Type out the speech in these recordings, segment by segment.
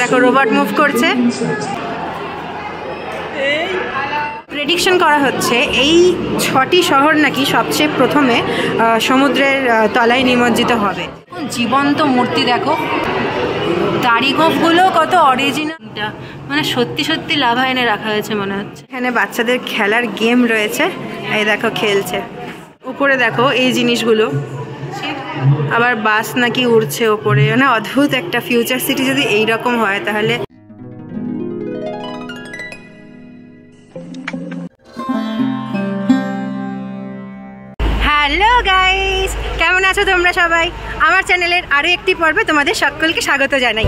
দেখো robot move করছে। Prediction করা হচ্ছে এই 6টি শহর নাকি সবচেয়ে প্রথমে সমুদ্রের তলায় নিমজ্জিত হবে। জীবন্ত মূর্তি দেখো, দাড়ি গোঁফগুলো কত অরিজিনাল, মানে সত্যি সত্যি লাভা এনে রাখা হয়েছে মনে হচ্ছে। এখানে বাচ্চাদের খেলার গেম রয়েছে, এই দেখো খেলছে। উপরে দেখো এই জিনিসগুলো, আবার বাস নাকি উড়ছে ওপরে, মানে অদ্ভুত একটা ফিউচার সিটি যদি এইরকম হয় তাহলে। হ্যালো গাইস, কেমন আছো তোমরা সবাই? আমার চ্যানেলের আরো একটি পর্বে তোমাদের সকলকে স্বাগত জানাই।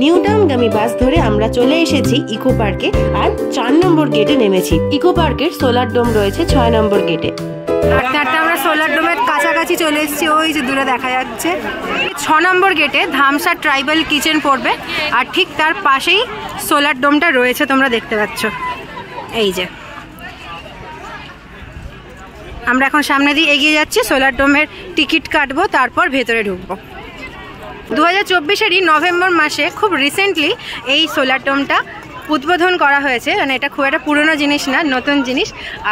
নিউ টাউনগামী বাস ধরে আমরা চলে এসেছি ইকো পার্কে, আর 4 নম্বর গেটে নেমেছি। ইকো পার্কের সোলার ডোম রয়েছে 6 নম্বর গেটে। হাঁটতে হাঁটতে আমরা সোলার ডোমের কাছাকাছি চলে এসেছি, ওই যে দূরে দেখা যাচ্ছে। 6 নম্বর গেটে ধামসা ট্রাইবাল কিচেন পড়বে, আর ঠিক তার পাশেই সোলার ডোমটা রয়েছে, তোমরা দেখতে পাচ্ছ। এই যে আমরা এখন সামনে দিয়ে এগিয়ে যাচ্ছি, সোলার ডোমের টিকিট কাটবো, তারপর ভেতরে ঢুকবো। 2024-এরই নভেম্বর মাসে খুব রিসেন্টলি এই সোলার ডোমটা উদ্বোধন করা হয়েছে, মানে এটা খুব একটা পুরনো জিনিস না, নতুন জিনিস।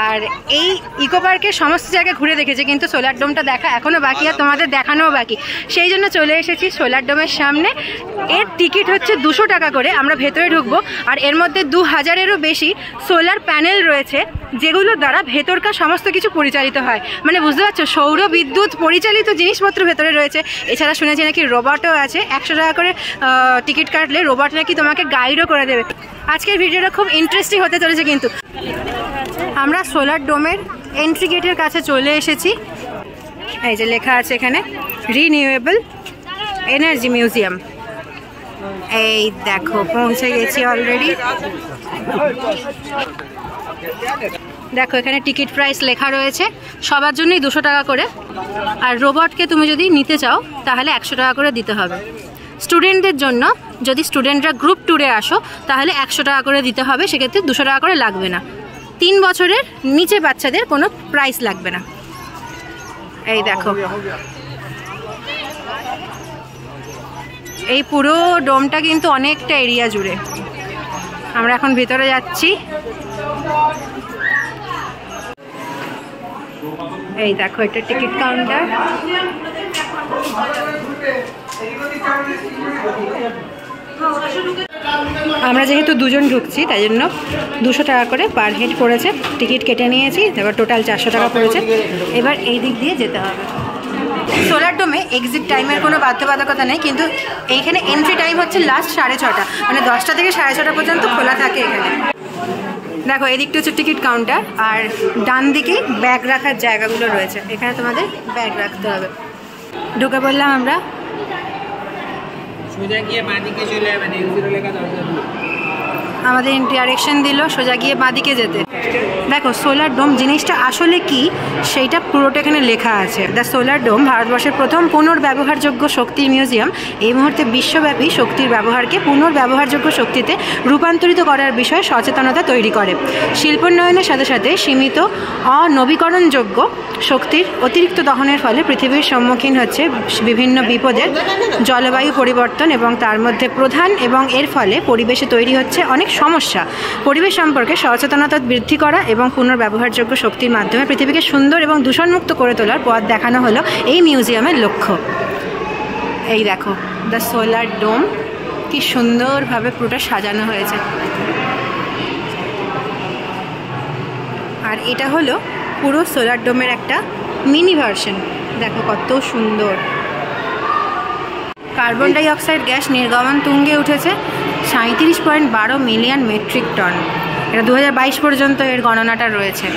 আর এই ইকো পার্কের সমস্ত জায়গায় ঘুরে দেখেছে, কিন্তু সোলার ডোমটা দেখা এখনও বাকি, আর তোমাদের দেখানোও বাকি। সেই জন্য চলে এসেছি সোলার ডোমের সামনে। এর টিকিট হচ্ছে 200 টাকা করে, আমরা ভেতরে ঢুকবো। আর এর মধ্যে 2000-এরও বেশি সোলার প্যানেল রয়েছে, যেগুলোর দ্বারা ভেতরকার সমস্ত কিছু পরিচালিত হয়। মানে বুঝতে পারছো, সৌর বিদ্যুৎ পরিচালিত জিনিসপত্র ভেতরে রয়েছে। এছাড়া শুনেছি নাকি রোবটও আছে, 100 টাকা করে টিকিট কাটলে রোবট নাকি তোমাকে গাইডও করে দেবে। আজকের ভিডিওটা খুব ইন্টারেস্টিং হতে চলেছে। কিন্তু আমরা সোলার ডোমের এন্ট্রি গেটের কাছে চলে এসেছি। এই যে লেখা আছে এখানে রিনিউয়েবল এনার্জি মিউজিয়াম। এই দেখো পৌঁছে গেছি অলরেডি। দেখো এখানে টিকিট প্রাইস লেখা রয়েছে, সবার জন্যই 200 টাকা করে। আর রোবটকে তুমি যদি নিতে চাও তাহলে 100 টাকা করে দিতে হবে। স্টুডেন্টদের জন্য, যদি স্টুডেন্টরা গ্রুপ ট্যুরে আসো তাহলে 100 টাকা করে দিতে হবে, সেক্ষেত্রে 200 টাকা করে লাগবে না। 3 বছরের নিচে বাচ্চাদের কোনো প্রাইস লাগবে না। এই দেখো এই পুরো ডোমটা কিন্তু অনেকটা এরিয়া জুড়ে। আমরা এখন ভেতরে যাচ্ছি। এই দেখো এটা টিকিট কাউন্টার। আমরা যেহেতু 2 জন ঢুকছি তাই জন্য 200 টাকা করে পার হেড পড়েছে। টিকিট কেটে নিয়েছি, এবার টোটাল 400 টাকা পড়েছে। এবার এই দিক দিয়ে যেতে হবে। সোলার ডোমে এক্সিট টাইমের কোনো বাধ্যবাধকতা নেই, কিন্তু এইখানে এন্ট্রি টাইম হচ্ছে লাস্ট 6:30, মানে 10টা থেকে 6:30 পর্যন্ত খোলা থাকে এখানে। দেখো এদিকটা হচ্ছে টিকিট কাউন্টার, আর ডান দিকে ব্যাগ রাখার জায়গাগুলো রয়েছে। এখানে তোমাদের ব্যাগ রাখতে হবে। ঢুকে পড়লাম আমরা। আমাদের ডাইরেকশন দিল সোজা গিয়ে বাঁদিকে যেতে। দেখো সোলার ডোম জিনিসটা আসলে কি সেইটা পুরোটা এখানে লেখা আছে। দ্য সোলার ডোম ভারতবর্ষের প্রথম পুনর্ব্যবহারযোগ্য শক্তির মিউজিয়াম। এই মুহূর্তে বিশ্বব্যাপী শক্তির ব্যবহারকে পুনর্ব্যবহারযোগ্য শক্তিতে রূপান্তরিত করার বিষয়ে সচেতনতা তৈরি করে। শিল্পোন্নয়নের সাথে সাথে সীমিত অনবীকরণযোগ্য শক্তির অতিরিক্ত দহনের ফলে পৃথিবীর সম্মুখীন হচ্ছে বিভিন্ন বিপদের, জলবায়ু পরিবর্তন এবং তার মধ্যে প্রধান, এবং এর ফলে পরিবেশে তৈরি হচ্ছে অনেক সমস্যা। পরিবেশ সম্পর্কে সচেতনতা বৃদ্ধি করা এবং পুনর্ব্যবহারযোগ্য শক্তির মাধ্যমে পৃথিবীকে সুন্দর এবং দূষণমুক্ত করে তোলার পথ দেখানো হলো এই মিউজিয়ামের লক্ষ্য। এই দেখো দ্য সোলার ডোম, কি সুন্দরভাবে পুরোটা সাজানো হয়েছে। আর এটা হলো পুরো সোলার ডোমের একটা মিনি ভার্সন। দেখো কত সুন্দর। কার্বন ডাই অক্সাইড গ্যাস নির্গমন তুঙ্গে উঠেছে 37.12 মিলিয়ন মেট্রিক টন। এটা 2022 পর্যন্ত এর গণনাটা রয়েছে।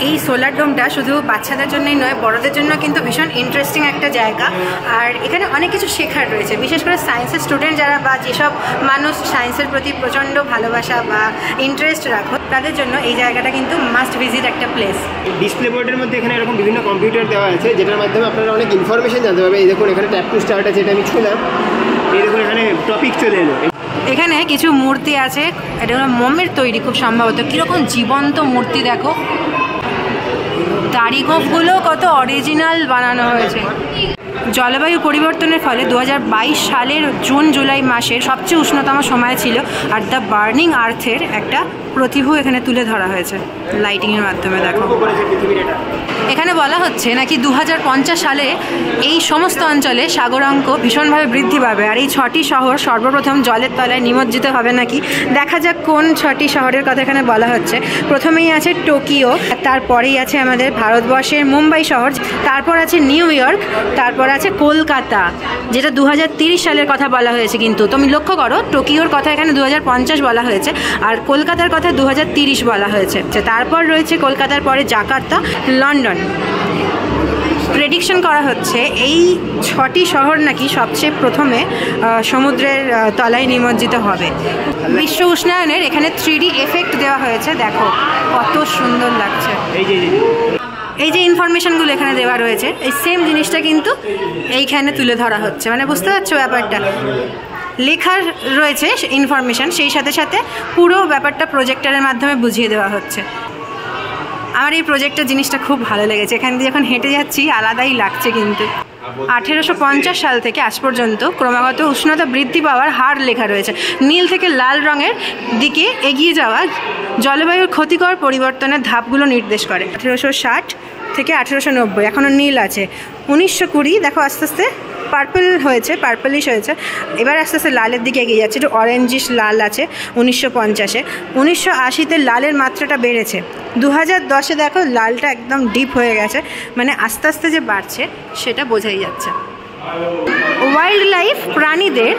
এই সোলার ডোমটা শুধু বাচ্চাদের জন্যই নয়, বড়দের জন্য কিন্তু ভীষণ ইন্টারেস্টিং একটা জায়গা। আর এখানে অনেক কিছু শেখার রয়েছে, বিশেষ করে সায়েন্সের স্টুডেন্ট যারা, বা যেসব মানুষ সায়েন্সের প্রতি প্রচণ্ড ভালোবাসা বা ইন্টারেস্ট রাখো, তাদের জন্য এই জায়গাটা কিন্তু মাস্ট ভিজিট একটা প্লেস। ডিসপ্লে বোর্ডের মধ্যে এখানে এরকম বিভিন্ন কম্পিউটার দেওয়া আছে, যেটার মাধ্যমে আপনারা অনেক ইনফরমেশন জানতে পারবেন। এই দেখুন এখানে ট্যাপ টু স্টার্ট আছে, এটা আমি ছুঁলাম, এই দেখুন এখানে টপিক চলে এলো। এখানে কিছু মূর্তি আছে, এটা হলো মোমের তৈরি খুব সম্ভবত। কীরকম জীবন্ত মূর্তি দেখো, দাড়ি গোঁফগুলো কত অরিজিনাল বানানো হয়েছে। জলবায়ু পরিবর্তনের ফলে 2022 সালের জুন জুলাই মাসের সবচেয়ে উষ্ণতম সময় ছিল, আর দ্য বার্নিং আর্থের একটা প্রতিভূ এখানে তুলে ধরা হয়েছে লাইটিংয়ের মাধ্যমে। দেখো এখানে বলা হচ্ছে নাকি 2050 সালে এই সমস্ত অঞ্চলে সাগরাঙ্ক ভীষণভাবে বৃদ্ধি পাবে, আর এই 6টি শহর সর্বপ্রথম জলের তলায় নিমজ্জিত হবে নাকি। দেখা যাক কোন 6টি শহরের কথা এখানে বলা হচ্ছে। প্রথমেই আছে টোকিও, তারপরেই আছে আমাদের ভারতবর্ষের মুম্বাই শহর, তারপর আছে নিউ ইয়র্ক, তারপর আছে কলকাতা, যেটা 2030 সালের কথা বলা হয়েছে। কিন্তু তুমি লক্ষ্য করো, টোকিওর কথা এখানে 2050 বলা হয়েছে, আর কলকাতার কথা 2030 বলা হয়েছে। তারপর রয়েছে কলকাতার পরে জাকার্তা, লন্ডন। প্রেডিকশন করা হচ্ছে এই 6টি শহর নাকি সবচেয়ে প্রথমে সমুদ্রের তলায় নিমজ্জিত হবে। বিশ্ব উষ্ণায়নের এখানে 3D এফেক্ট দেওয়া হয়েছে, দেখো কত সুন্দর লাগছে। এই যে ইনফরমেশনগুলো এখানে দেওয়া রয়েছে, এই সেম জিনিসটা কিন্তু এইখানে তুলে ধরা হচ্ছে, মানে বুঝতে পারছো ব্যাপারটা। লেখার রয়েছে ইনফরমেশন, সেই সাথে সাথে পুরো ব্যাপারটা প্রজেক্টরের মাধ্যমে বুঝিয়ে দেওয়া হচ্ছে। আমার এই প্রজেক্টের জিনিসটা খুব ভালো লেগেছে, এখান দিয়ে যখন হেঁটে যাচ্ছি আলাদাই লাগছে। কিন্তু 1850 সাল থেকে আজ পর্যন্ত ক্রমাগত উষ্ণতা বৃদ্ধি পাওয়ার হার লেখা রয়েছে। নীল থেকে লাল রঙের দিকে এগিয়ে যাওয়া জলবায়ুর ক্ষতিকর পরিবর্তনের ধাপগুলো নির্দেশ করে। 1860 থেকে 1890 এখনও নীল আছে। 1920 দেখো আস্তে আস্তে পার্পল হয়েছে, পার্পলিশ হয়েছে, এবার আস্তে আস্তে লালের দিকে এগিয়ে যাচ্ছে, একটু অরেঞ্জিশ লাল আছে 1950-এ। 1980-তে লালের মাত্রাটা বেড়েছে। 2010-এ দেখো লালটা একদম ডিপ হয়ে গেছে, মানে আস্তে আস্তে যে বাড়ছে সেটা বোঝাই যাচ্ছে। ওয়াইল্ড লাইফ প্রাণীদের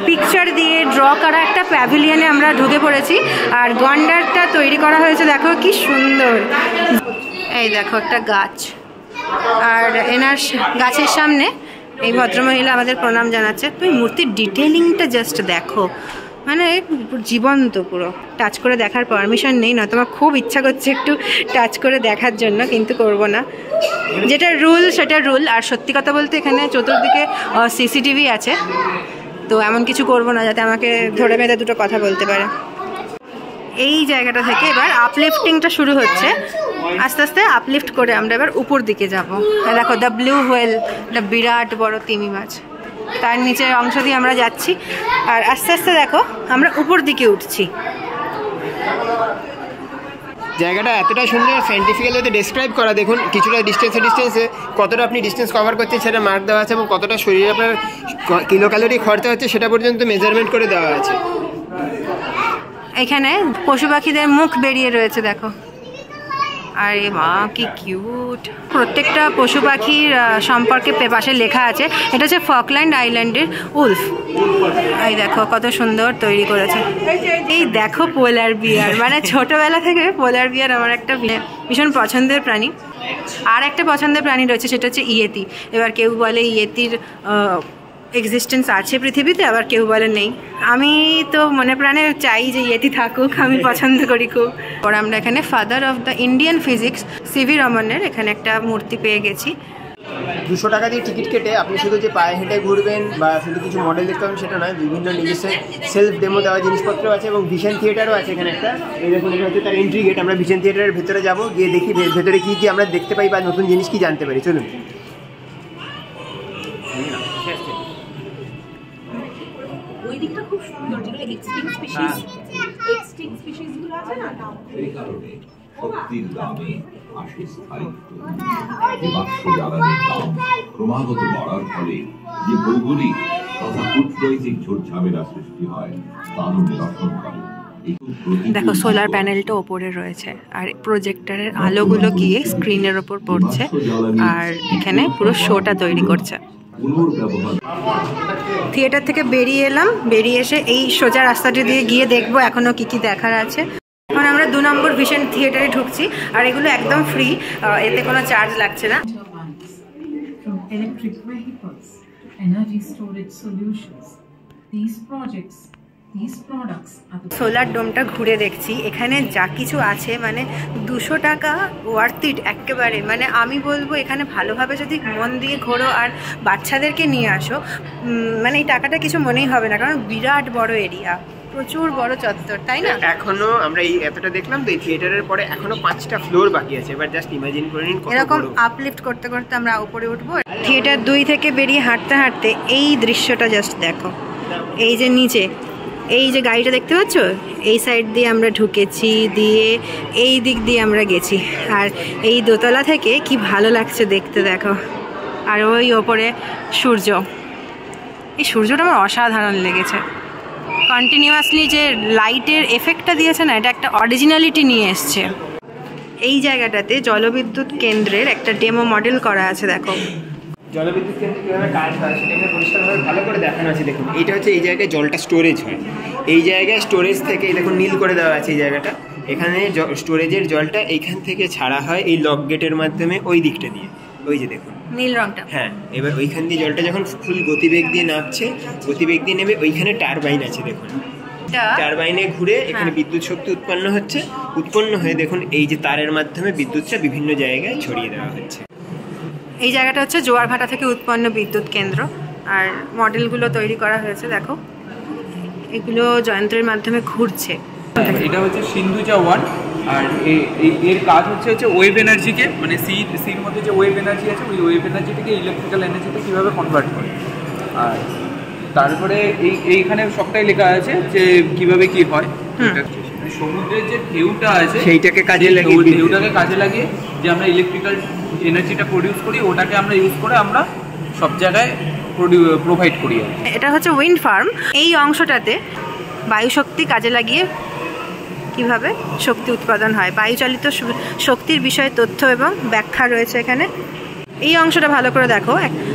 পিকচার দিয়ে ড্র করা একটা প্যাভিলিয়নে আমরা ঢুকে পড়েছি, আর গন্ডারটা তৈরি করা হয়েছে দেখো কি সুন্দর। এই দেখো একটা গাছ, আর এনার গাছের সামনে এই ভদ্রমহিলা আমাদের প্রণাম জানাচ্ছে। তুমি মূর্তির ডিটেলিংটা জাস্ট দেখো, মানে জীবন্ত পুরো। টাচ করে দেখার পারমিশন নেই, না তোমার খুব ইচ্ছা করছে একটু টাচ করে দেখার জন্য, কিন্তু করব না। যেটা রুল সেটা রুল। আর সত্যি কথা বলতে এখানে চতুর্দিকে সিসিটিভি আছে, তো এমন কিছু করব না যাতে আমাকে ধরে বেঁধে দুটো কথা বলতে পারে। এই জায়গাটা থেকে এবার আপলিফটিংটা শুরু হচ্ছে, আস্তে আস্তে আপলিফট করে আমরা এবার উপর দিকে যাব। দেখো দ্য ব্লু হোয়েল, একটা বিরাট বড় তিমি মাছ, তার নিচের অংশ দিয়ে আমরা যাচ্ছি, আর আস্তে আস্তে দেখো আমরা উপর দিকে উঠছি। জায়গাটা এতটা সুন্দর সাইন্টিফিক্যালি ডেসক্রাইব করা, দেখুন কিছুটা ডিস্টেন্সে কতটা আপনি ডিস্টেন্স কভার করছেন সেটা মার্ক দেওয়া আছে, এবং কতটা শরীরে আপনার কিলো ক্যালোরি খরচা হচ্ছে সেটা পর্যন্ত মেজারমেন্ট করে দেওয়া আছে। এখানে পশু পাখিদের মুখ বেরিয়ে রয়েছে দেখো, আরে মা কি কিউট। প্রত্যেকটা পশু পাখির সম্পর্কে পাশে লেখা আছে। এটা হচ্ছে ফকল্যান্ড আইল্যান্ডের উলফ। এই দেখো কত সুন্দর তৈরি করেছে। এই দেখো পোলার বিয়ার, মানে ছোটবেলা থেকে পোলার বিয়ার আমার একটা ভীষণ পছন্দের প্রাণী। আর একটা পছন্দের প্রাণী রয়েছে, সেটা হচ্ছে ইয়েতি। এবার কেউ বলে ইয়েতির এক্সিস্টেন্স আছে পৃথিবীতে, আবার কেউ বলে নেই। আমি তো মনে প্রাণে চাই যে ইয়েতি থাকুক, আমি পছন্দ করি খুব। পরে আমরা এখানে father of the Indian physics CV রমনের এখানে একটা মূর্তি পেয়ে গেছি। 200 টাকা দিয়ে টিকিট কেটে আপনি শুধু যে পায়ে হেঁটে ঘুরবেন বা শুধু কিছু মডেল দেখতে পাবেন সেটা নয়, বিভিন্ন নিজস্ব সেলফ ডেমো দেওয়া জিনিসপত্র আছে, এবং ভিশন থিয়েটারও আছে এখানে একটা। এই দেখুন, এটা হচ্ছে তার এন্ট্রি গেট। আমরা ভিশন থিয়েটারের ভেতরে যাবো, গিয়ে দেখি ভেতরে কী কী আমরা দেখতে পাই বা নতুন জিনিস কি জানতে পারি। চলুন। ওই দিকটা খুব সুন্দর, যেগুলো এক্সটিংক্ট স্পিসিসগুলো আছে না, সেই কারণে শক্তির দামে আসে স্থায়িত্ব। জীবাশ্ম জ্বালানির দাম ক্রমাগত বাড়ার ফলে যে ভৌগোলিক তথা কূটনৈতিক ঝোড়ঝামেলা সৃষ্টি হয় তারও নিরসন করে। দেখো সোলার প্যানেলটা ওপরে রয়েছে, আর প্রজেক্টরের আলোগুলো গিয়ে স্ক্রিনের ওপর পড়ছে, আর এখানে পুরো শোটা তৈরি করছে। থিয়েটার থেকে বেরিয়ে এলাম, বেরিয়ে এসে এই সোজা রাস্তাটি দিয়ে গিয়ে দেখবো এখনো কি কি দেখার আছে। এখন আমরা 2 নম্বর ভিশন থিয়েটারে ঢুকছি, আর এগুলো একদম ফ্রি, এতে কোনো চার্জ লাগছে না। সোলার ডোমটা ঘুরে দেখছি, এখানে যা কিছু আছে মানে 200 টাকা ওয়ার্থ ইট একেবারে। মানে আমি বলবো এখানে ভালোভাবে যদি মন দিয়ে ঘোরো আর বাচ্চাদেরকে নিয়ে আসো, মানে এই টাকাটা কিছু মনেই হবে না, কারণ বিরাট বড় এরিয়া। প্রচুর বড় চত্বর, তাই না? এখনো আমরা এই এতটা দেখলাম তো, এই থিয়েটারের পরে এখনো 5টা ফ্লোর বাকি আছে। এবার জাস্ট ইমাজিন করে নিন এরকম আপলিফট করতে করতে আমরা উপরে উঠবো। থিয়েটার 2 থেকে বেরিয়ে হাঁটতে হাঁটতে এই দৃশ্যটা জাস্ট দেখো। এই যে নিচে এই যে গাড়িটা দেখতে পাচ্ছ, এই সাইড দিয়ে আমরা ঢুকেছি, দিয়ে এই দিক দিয়ে আমরা গেছি। আর এই দোতলা থেকে কি ভালো লাগছে দেখতে, দেখো। আর ওই ওপরে সূর্য, এই সূর্যটা আমার অসাধারণ লেগেছে। কন্টিনিউয়াসলি যে লাইটের এফেক্টটা দিয়েছে না, এটা একটা অরিজিনালিটি নিয়ে এসছে। এই জায়গাটাতে জলবিদ্যুৎ কেন্দ্রের একটা ডেমো মডেল করা আছে, দেখো। জলবিদ্যুৎ কেন্দ্রে কীভাবে কাজ হয় সেটা এখানে পরিষ্কারভাবে ভালো করে দেখানো আছে। দেখুন এইটা হচ্ছে এই জায়গায় জলটা স্টোরেজ হয়, এই জায়গায় স্টোরেজ থেকে এই দেখুন নীল করে দেওয়া আছে এই জায়গাটা। এখানে স্টোরেজের জলটা এইখান থেকে ছাড়া হয় এই লক গেটের মাধ্যমে ওই দিকটা দিয়ে, ওই যে দেখুন নীল রংটা। হ্যাঁ, এবার ওইখান দিয়ে জলটা যখন ফুল গতিবেগ দিয়ে নামছে, গতিবেগ দিয়ে নেবে, ওইখানে টারবাইন আছে দেখুন। টারবাইনে ঘুরে এখানে বিদ্যুৎ শক্তি উৎপন্ন হচ্ছে, উৎপন্ন হয়ে দেখুন এই যে তারের মাধ্যমে বিদ্যুৎটা বিভিন্ন জায়গায় ছড়িয়ে দেওয়া হচ্ছে। এই জায়গাটা হচ্ছে জোয়ারভাটা থেকে উৎপন্ন বিদ্যুৎ কেন্দ্র। আর মডেলগুলো তৈরি করা হয়েছে, দেখো। এগুলো যন্ত্রের মাধ্যমে ঘুরছে। এটা হচ্ছে সিন্ধুজা 1, আর এর কাজ হচ্ছে ওয়েভ এনার্জিকে, মানে সির মধ্যে যে ওয়েভ এনার্জি আছে, ওই ওয়েভ এনার্জিটাকে ইলেকট্রিক্যাল এনার্জিতে কীভাবে কনভার্ট করে। আর তারপরে এইখানে সবটাই লেখা আছে যে কিভাবে কি হয়। সমুদ্রের যে ঢেউটা আছে সেইটাকে কাজে লাগিয়ে, ঢেউটাকে কাজে লাগিয়ে যে আমরা ইলেকট্রিক্যাল এনার্জিটা প্রডিউস করি, ওটাকে আমরা ইউজ করে আমরা সব জায়গায় প্রোভাইড করি। এটা হচ্ছে উইন্ড ফার্ম। এই অংশটাতে বায়ু শক্তি কাজে লাগিয়ে কিভাবে শক্তি উৎপাদন হয়, বায়ুচালিত শক্তির বিষয়ে তথ্য এবং ব্যাখ্যা রয়েছে এখানে। এই অংশটা ভালো করে দেখো,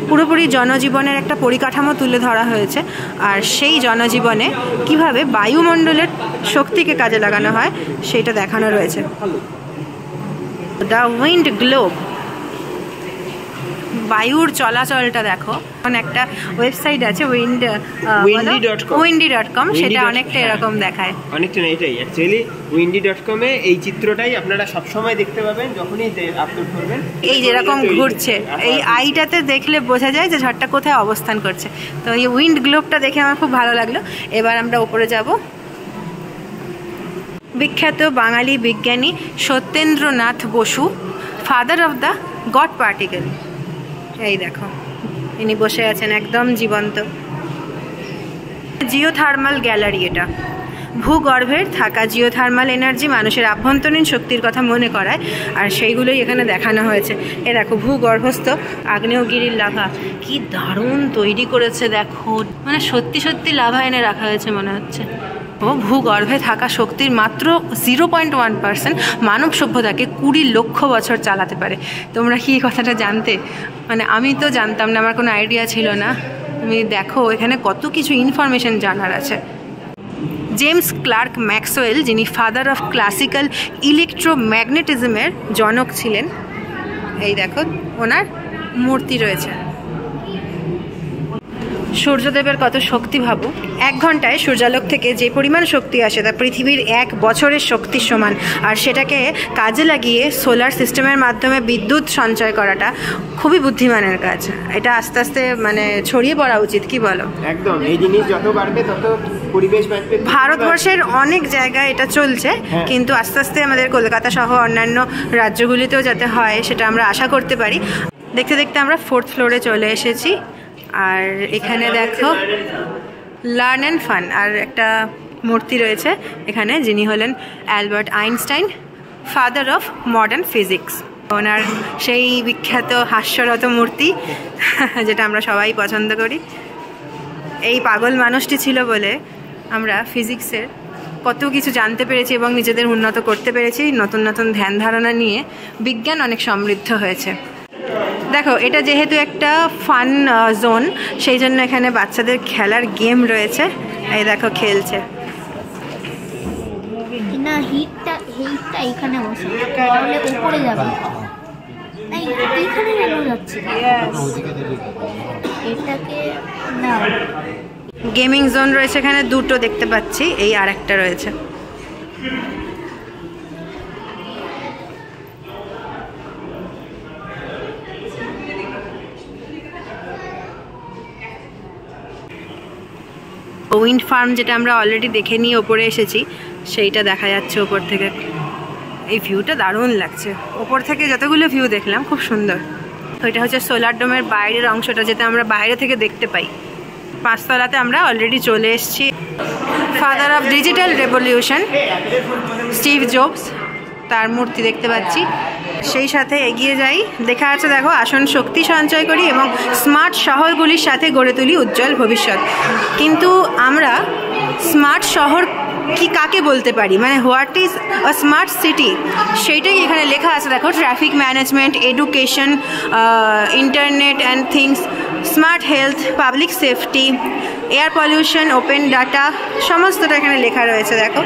পুরোপুরি জনজীবনের একটা পরিকাঠামো তুলে ধরা হয়েছে। আর সেই জনজীবনে কিভাবে বায়ুমণ্ডলের শক্তিকে কাজে লাগানো হয় সেটা দেখানো রয়েছে। দ্য উইন্ড গ্লোব, বায়ুর চলাচলটা দেখো। একটা ওয়েবসাইট আছে windy.com, সেটা অনেকটা এরকম দেখায়। অনেকটা না, এটাই অ্যাকচুয়ালি windy.com এ এই চিত্রটাই আপনারা সবসময় দেখতে পাবেন যখনই আপলোড করবেন। এই যেরকম ঘুরছে, এই আইটাতে দেখলে বোঝা যায় যে ঝড়টা কোথায় অবস্থান করছে। তো এই উইন্ড গ্লোবটা দেখে আমার খুব ভালো লাগলো। এবার আমরা উপরে যাব। বিখ্যাত বাঙালি বিজ্ঞানী Satyendranath Bose, father of the God particle. এই দেখো, ইনি বসে আছেন একদম জীবন্ত। জিওথার্মাল গ্যালারি, এটা ভূগর্ভের থাকা জিওথার্মাল এনার্জি মানুষের আভ্যন্তরীণ শক্তির কথা মনে করায়, আর সেইগুলোই এখানে দেখানো হয়েছে। এ দেখো, ভূগর্ভস্থ আগ্নেয়গিরির লাভা কি দারুণ তৈরি করেছে দেখো, মানে সত্যি সত্যি লাভা এনে রাখা হয়েছে মনে হচ্ছে। ও ভূগর্ভে থাকা শক্তির মাত্র 0.1% মানব সভ্যতাকে 20 লক্ষ বছর চালাতে পারে। তোমরা কি এই কথাটা জানতে? মানে আমি তো জানতাম না, আমার কোনো আইডিয়া ছিল না। তুমি দেখো এখানে কত কিছু ইনফরমেশন জানার আছে। জেমস ক্লার্ক ম্যাক্সওয়েল, যিনি ফাদার অফ ক্লাসিক্যাল ইলেকট্রোম্যাগনেটিজমের জনক ছিলেন, এই দেখো ওনার মূর্তি রয়েছে। সূর্যদেবের কত শক্তি ভাবো, 1 ঘন্টায় সূর্যালোক থেকে যে পরিমাণ শক্তি আসে তা পৃথিবীর 1 বছরের শক্তির সমান। আর সেটাকে কাজে লাগিয়ে সোলার সিস্টেমের মাধ্যমে বিদ্যুৎ সঞ্চয় করাটা খুবই বুদ্ধিমানের কাজ। এটা আস্তে আস্তে মানে ছড়িয়ে পড়া উচিত, কি বলো? একদম, এই জিনিস যত বাড়বে তত পরিবেশ বাঁচবে। ভারতবর্ষের অনেক জায়গায় এটা চলছে, কিন্তু আস্তে আস্তে আমাদের কলকাতা সহ অন্যান্য রাজ্যগুলিতেও যাতে হয় সেটা আমরা আশা করতে পারি। দেখতে দেখতে আমরা 4th ফ্লোরে চলে এসেছি। আর এখানে দেখো লার্ন অ্যান্ড ফান, আর একটা মূর্তি রয়েছে এখানে, যিনি হলেন Albert Einstein, father of modern physics. ওনার সেই বিখ্যাত হাস্যরত মূর্তি যেটা আমরা সবাই পছন্দ করি। এই পাগল মানুষটি ছিল বলে আমরা ফিজিক্সের কত কিছু জানতে পেরেছি এবং নিজেদের উন্নত করতে পেরেছি। নতুন নতুন ধ্যান ধারণা নিয়ে বিজ্ঞান অনেক সমৃদ্ধ হয়েছে। দেখো, এটা যেহেতু একটা ফান জোন, সেই জন্য এখানে বাচ্চাদের খেলার গেম রয়েছে। এই দেখো খেলছে। না, হিটটা এখানে বসে তাহলে উপরে যাবে না, এইখানে কেন যাচ্ছে? এটাকে না, গেমিং জোন রয়েছে এখানে 2টো দেখতে পাচ্ছি, এই আর একটা রয়েছে। উইন্ড ফার্ম যেটা আমরা অলরেডি দেখে নিয়ে ওপরে এসেছি সেইটা দেখা যাচ্ছে ওপর থেকে। এই ভিউটা দারুণ লাগছে, ওপর থেকে যতগুলো ভিউ দেখলাম খুব সুন্দর। ওইটা হচ্ছে সোলার ডোমের বাইরের অংশটা, যেটা আমরা বাইরে থেকে দেখতে পাই। 5 তলাতে আমরা অলরেডি চলে এসেছি। Father of digital revolution Steve jobs, তার মূর্তি দেখতে পাচ্ছি। সেই সাথে এগিয়ে যাই, দেখা আছে দেখো, আসন শক্তি সঞ্চয় করি এবং স্মার্ট শহরগুলির সাথে গড়ে তুলি উজ্জ্বল ভবিষ্যৎ। কিন্তু আমরা স্মার্ট শহর কি কাকে বলতে পারি, মানে what is a smart city, সেইটাই এখানে লেখা আছে দেখো। Traffic management, education, internet and things, smart health, public safety, air pollution, open data, সমস্তটা এখানে লেখা রয়েছে দেখো।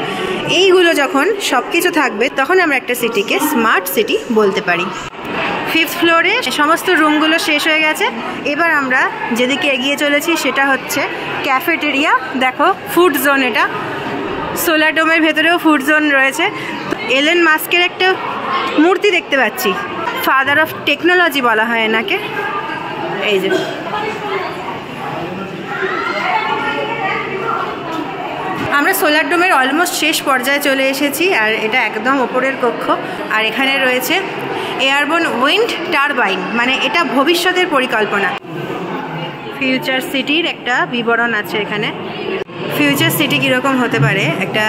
এইগুলো যখন সব কিছু থাকবে তখন আমরা একটা সিটিকে স্মার্ট সিটি বলতে পারি। 5th ফ্লোরে সমস্ত রুমগুলো শেষ হয়ে গেছে। এবার আমরা যেদিকে এগিয়ে চলেছি সেটা হচ্ছে ক্যাফেটেরিয়া। দেখো ফুড জোন, এটা সোলার ডোমের ভেতরেও ফুড জোন রয়েছে। এলেন মাস্কের একটা মূর্তি দেখতে পাচ্ছি, ফাদার অফ টেকনোলজি বলা হয় এনাকে। এই যে আমরা সোলার ডোমের অলমোস্ট শেষ পর্যায়ে চলে এসেছি, আর এটা একদম ওপরের কক্ষ। আর এখানে রয়েছে এয়ারবোর্ন উইন্ড টারবাইন, মানে এটা ভবিষ্যতের পরিকল্পনা। ফিউচার সিটির একটা বিবরণ আছে এখানে। ফিউচার সিটি কীরকম হতে পারে একটা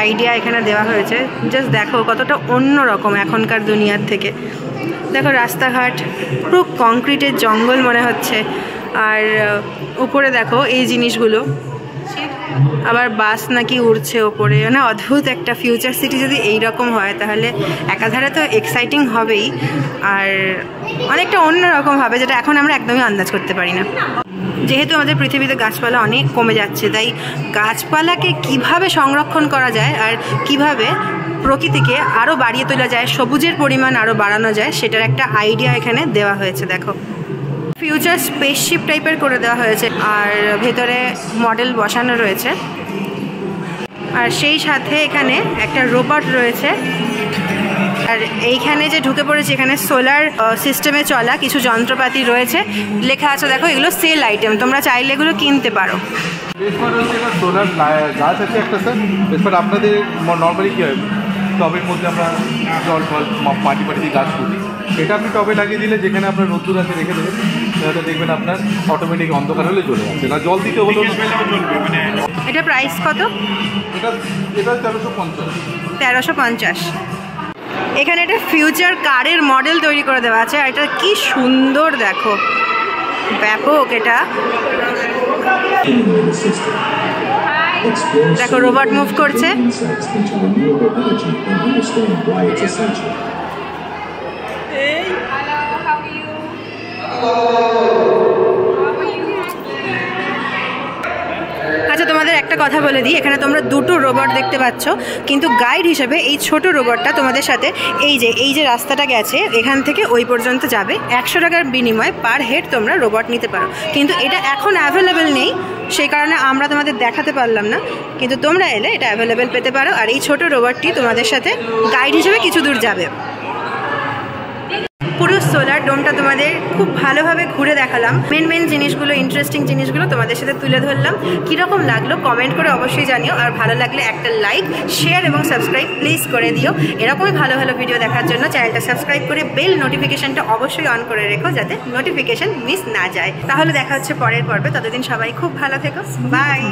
আইডিয়া এখানে দেওয়া হয়েছে। জাস্ট দেখো কতটা অন্য রকম এখনকার দুনিয়ার থেকে। দেখো রাস্তাঘাট পুরো কংক্রিটের জঙ্গল মনে হচ্ছে। আর উপরে দেখো এই জিনিসগুলো, আবার বাস নাকি উড়ছে ওপরে, মানে অদ্ভুত একটা ফিউচার সিটি। যদি এইরকম হয় তাহলে একাধারে তো এক্সাইটিং হবেই, আর অনেকটা অন্যরকম হবে, যেটা এখন আমরা একদমই আন্দাজ করতে পারি না। যেহেতু আমাদের পৃথিবীতে গাছপালা অনেক কমে যাচ্ছে, তাই গাছপালাকে কিভাবে সংরক্ষণ করা যায় আর কিভাবে প্রকৃতিকে আরও বাড়িয়ে তোলা যায়, সবুজের পরিমাণ আরও বাড়ানো যায়, সেটার একটা আইডিয়া এখানে দেওয়া হয়েছে দেখো। ফিউচার স্পেসশিপ টাইপের করে দেওয়া হয়েছে, আর ভেতরে মডেল বসানো রয়েছে। আর সেই সাথে এখানে একটা রোবট রয়েছে। আর এইখানে যে ঢুকে পড়েছে, এখানে সোলার সিস্টেমে চলা কিছু যন্ত্রপাতি রয়েছে, লেখা আছে দেখো, এগুলো সেল আইটেম, তোমরা চাইলে এগুলো কিনতে পারো। সোলার গাছ আছে একটা স্যার, এরপর আপনাদের নর্মালি কী হয়, টবের মধ্যে আমরা জল ফল মাটি দিয়ে গাছ পুঁতি। এটা আপনি টবে লাগিয়ে দিলে যেখানে আপনার রোদ্দুর আছে রেখে দেবেন, তাহলে দেখবেন আপনার অটোমেটিক অন্ধকার হলে চলে যাচ্ছে না, জল দিতে হলো। এটা প্রাইস কত? এটা 1350। 1350। এখানে একটা ফিউচার কারের মডেল তৈরি করে দেওয়া আছে, আর এটা কি সুন্দর দেখো, ব্যাপক। এটা দেখো রোবট মুভ করছে। আচ্ছা তোমাদের একটা কথা বলে দিই, এখানে তোমরা দুটো রোবট দেখতে পাচ্ছ, কিন্তু গাইড হিসেবে এই ছোট রোবটটা তোমাদের সাথে এই যে রাস্তাটা গেছে এখান থেকে ওই পর্যন্ত যাবে। 100 টাকার বিনিময়ে পার হেড তোমরা রোবট নিতে পারো, কিন্তু এটা এখন অ্যাভেলেবেল নেই, সেই কারণে আমরা তোমাদের দেখাতে পারলাম না, কিন্তু তোমরা এলে এটা অ্যাভেলেবেল পেতে পারো। আর এই ছোট রোবটটি তোমাদের সাথে গাইড হিসেবে কিছু দূর যাবে। পুরো সোলার ডোমটা তোমাদের খুব ভালোভাবে ঘুরে দেখালাম, মেন জিনিসগুলো, ইন্টারেস্টিং জিনিসগুলো তোমাদের সাথে তুলে ধরলাম। কীরকম লাগলো কমেন্ট করে অবশ্যই জানিও, আর ভালো লাগলে একটা লাইক, শেয়ার এবং সাবস্ক্রাইব প্লিজ করে দিও। এরকমই ভালো ভালো ভিডিও দেখার জন্য চ্যানেলটা সাবস্ক্রাইব করে বেল নোটিফিকেশনটা অবশ্যই অন করে রেখো, যাতে নোটিফিকেশন মিস না যায়। তাহলে দেখা হচ্ছে পরের পর্বে, ততদিন সবাই খুব ভালো থেকো, বাই।